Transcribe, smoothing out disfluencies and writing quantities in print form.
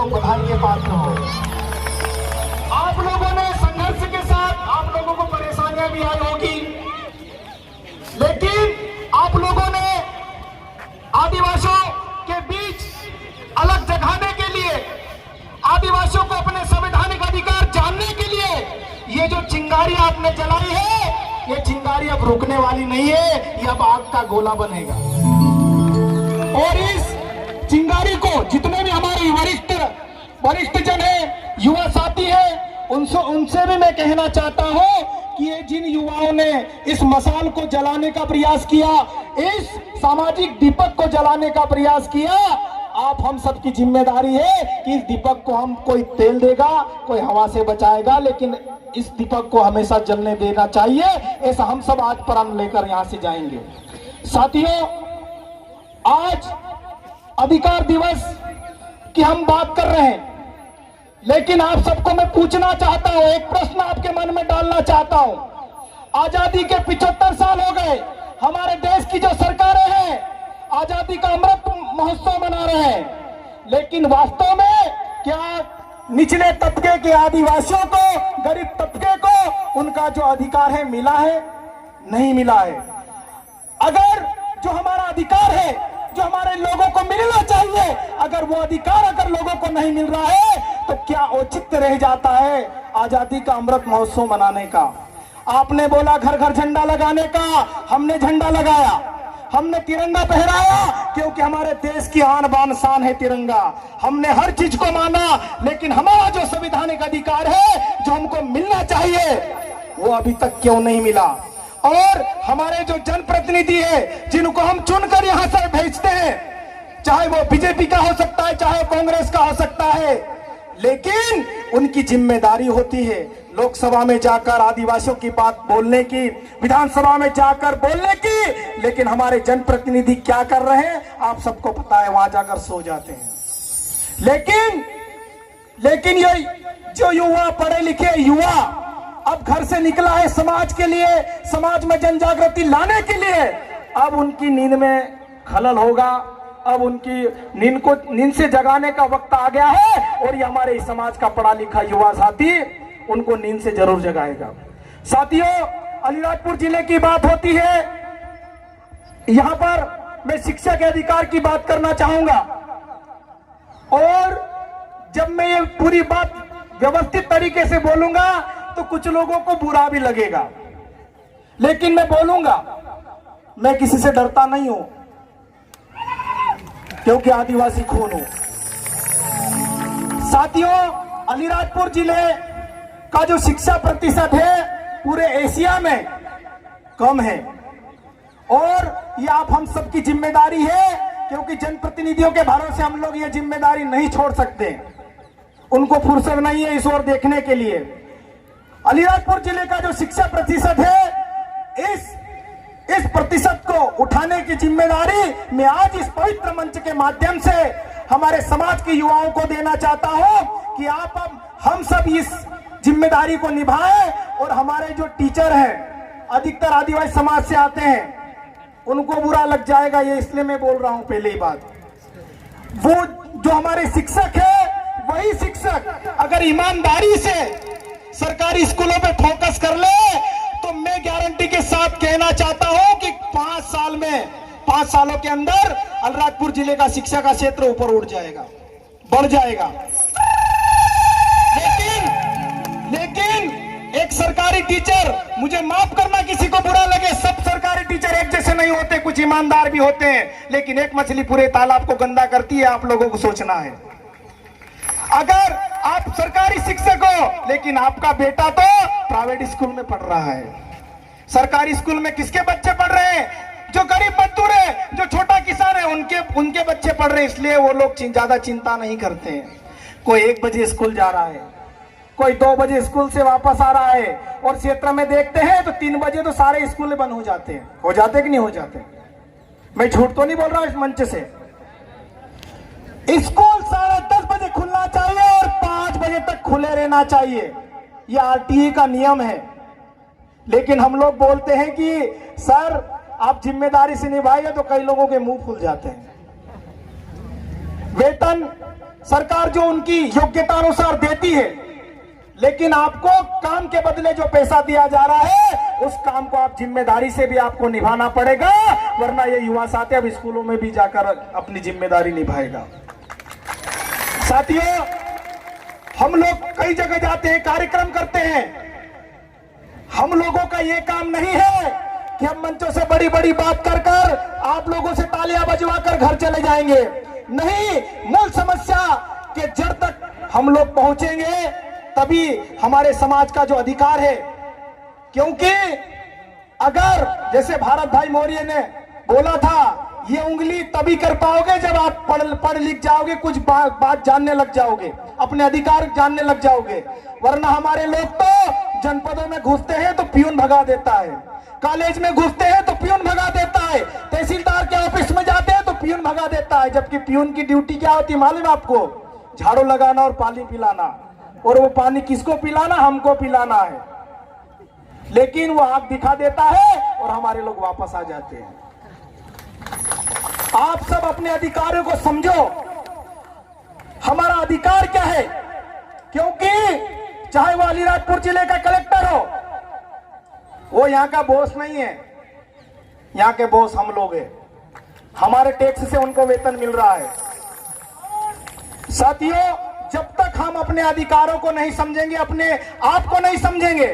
लोग बधाई के पात्र हो। आप लोगों ने संघर्ष के साथ, आप लोगों को परेशानियां भी आई होगी, लेकिन आप लोगों ने आदिवासियों के बीच अलग जगाने के लिए, आदिवासियों को अपने संवैधानिक अधिकार जानने के लिए ये जो चिंगारी आपने जलाई है, ये चिंगारी अब रुकने वाली नहीं है, ये अब आग का गोला बनेगा। और इस चिंगारी को जितने भी हमारे वरिष्ठ जन है, युवा साथी है, उनसे भी मैं कहना चाहता हूं कि ये जिन युवाओं ने इस मशाल को जलाने का प्रयास किया, इस सामाजिक दीपक को जलाने का प्रयास किया, आप हम सब की जिम्मेदारी है कि इस दीपक को हम, कोई तेल देगा, कोई हवा से बचाएगा, लेकिन इस दीपक को हमेशा जलने देना चाहिए। ऐसा हम सब आज प्रण लेकर यहां से जाएंगे। साथियों, आज अधिकार दिवस की हम बात कर रहे हैं, लेकिन आप सबको मैं पूछना चाहता हूं, एक प्रश्न आपके मन में डालना चाहता हूं। आजादी के 75 साल हो गए, हमारे देश की जो सरकारें हैं आजादी का अमृत महोत्सव मना रहे हैं, लेकिन वास्तव में क्या निचले तबके के आदिवासियों को, गरीब तबके को उनका जो अधिकार है मिला है? नहीं मिला है। अगर जो हमारा अधिकार है, जो हमारे लोगों को मिलना चाहिए, अगर वो अधिकार अगर लोगों को नहीं मिल रहा है, तो क्या औचित्य रह जाता है आजादी का अमृत महोत्सव मनाने का? आपने बोला घर घर झंडा लगाने का, हमने झंडा लगाया, हमने तिरंगा पहराया, क्योंकि हमारे देश की आन बान शान है तिरंगा। हमने हर चीज को माना, लेकिन हमारा जो संवैधानिक अधिकार है, जो हमको मिलना चाहिए, वो अभी तक क्यों नहीं मिला? और हमारे जो जनप्रतिनिधि है, जिनको हम चुनकर यहां से भेजते हैं, चाहे वो बीजेपी का हो सकता है, चाहे कांग्रेस का हो सकता है, लेकिन उनकी जिम्मेदारी होती है लोकसभा में जाकर आदिवासियों की बात बोलने की, विधानसभा में जाकर बोलने की, लेकिन हमारे जनप्रतिनिधि क्या कर रहे हैं आप सबको पता है, वहां जाकर सो जाते हैं। लेकिन ये जो युवा, पढ़े लिखे युवा अब घर से निकला है समाज के लिए, समाज में जन जागृति लाने के लिए, अब उनकी नींद में खलल होगा, अब उनकी नींद से जगाने का वक्त आ गया है, और ये हमारे समाज का पढ़ा लिखा युवा साथी उनको नींद से जरूर जगाएगा। साथियों, अलीराजपुर जिले की बात होती है, यहां पर मैं शिक्षा के अधिकार की बात करना चाहूंगा, और जब मैं ये पूरी बात व्यवस्थित तरीके से बोलूंगा तो कुछ लोगों को बुरा भी लगेगा, लेकिन मैं बोलूंगा, मैं किसी से डरता नहीं हूं, क्योंकि आदिवासी खून हूं। साथियों, अलीराजपुर जिले का जो शिक्षा प्रतिशत है पूरे एशिया में कम है, और ये आप हम सबकी जिम्मेदारी है, क्योंकि जनप्रतिनिधियों के भरोसे हम लोग ये जिम्मेदारी नहीं छोड़ सकते, उनको फुर्सत नहीं है इस ओर देखने के लिए। अलीराजपुर जिले का जो शिक्षा प्रतिशत है, इस प्रतिशत को उठाने की जिम्मेदारी मैं आज इस पवित्र मंच के माध्यम से हमारे समाज के युवाओं को देना चाहता हूं कि आप अब हम सब इस जिम्मेदारी को निभाएं, और हमारे जो टीचर हैं अधिकतर आदिवासी समाज से आते हैं, उनको बुरा लग जाएगा, ये इसलिए मैं बोल रहा हूं पहले ही बात। वो जो हमारे शिक्षक है, वही शिक्षक अगर ईमानदारी से सरकारी स्कूलों पे फोकस कर ले, तो मैं गारंटी के साथ कहना चाहता हूं कि 5 सालों के अंदर अलीराजपुर जिले का शिक्षा का क्षेत्र ऊपर उठ जाएगा, बढ़ जाएगा। लेकिन एक सरकारी टीचर, मुझे माफ करना किसी को बुरा लगे, सब सरकारी टीचर एक जैसे नहीं होते, कुछ ईमानदार भी होते हैं, लेकिन एक मछली पूरे तालाब को गंदा करती है, आप लोगों को सोचना है। अगर आप सरकारी शिक्षक हो, लेकिन आपका बेटा तो प्राइवेट स्कूल में पढ़ रहा है, सरकारी स्कूल में किसके बच्चे पढ़ रहे हैं? जो गरीब मजदूर है, जो छोटा किसान है, उनके बच्चे पढ़ रहे हैं, इसलिए वो लोग ज्यादा चिंता नहीं करते हैं। कोई 1 बजे स्कूल जा रहा है, कोई 2 बजे स्कूल से वापस आ रहा है, और क्षेत्र में देखते हैं तो 3 बजे तो सारे स्कूल बंद हो जाते हैं। हो जाते कि नहीं हो जाते? मैं झूठ तो नहीं बोल रहा इस मंच से। स्कूल 10:30 बजे खुलना चाहिए और 5 बजे तक खुले रहना चाहिए, यह आरटीई का नियम है। लेकिन हम लोग बोलते हैं कि सर आप जिम्मेदारी से निभाइए, तो कई लोगों के मुंह खुल जाते हैं। वेतन सरकार जो उनकी योग्यता अनुसार देती है, लेकिन आपको काम के बदले जो पैसा दिया जा रहा है उस काम को आप जिम्मेदारी से भी आपको निभाना पड़ेगा, वरना ये युवा साथी अब स्कूलों में भी जाकर अपनी जिम्मेदारी निभाएगा। साथियों, हम लोग कई जगह जाते हैं, कार्यक्रम करते हैं। हम लोगों का ये काम नहीं है कि हम मंचों से बड़ी बड़ी बात कर कर आप लोगों से तालियां बजवाकर घर चले जाएंगे। नहीं, मूल समस्या के जड़ तक हम लोग पहुंचेंगे, तभी हमारे समाज का जो अधिकार है, क्योंकि अगर जैसे भारत भाई मौर्य ने बोला था, ये उंगली तभी कर पाओगे जब आप पढ़ लिख जाओगे, कुछ बात जानने लग जाओगे, अपने अधिकार जानने लग जाओगे, वरना हमारे लोग तो जनपदों में घुसते हैं तो पियून भगा देता है, कॉलेज में घुसते हैं तो पियून भगा देता है, तहसीलदार के ऑफिस में जाते हैं तो पियून भगा देता है, जबकि पियून की ड्यूटी क्या होती है मालूम आपको? झाड़ू लगाना और पानी पिलाना, और वो पानी किसको पिलाना? हमको पिलाना है। लेकिन वो आंख दिखा देता है और हमारे लोग वापस आ जाते हैं। आप सब अपने अधिकारों को समझो, हमारा अधिकार क्या है, क्योंकि चाहे वो अलीराजपुर जिले का कलेक्टर हो, वो यहाँ का बॉस नहीं है, यहाँ के बॉस हम लोग हैं, हमारे टैक्स से उनको वेतन मिल रहा है। साथियों, जब तक हम अपने अधिकारों को नहीं समझेंगे, अपने आप को नहीं समझेंगे,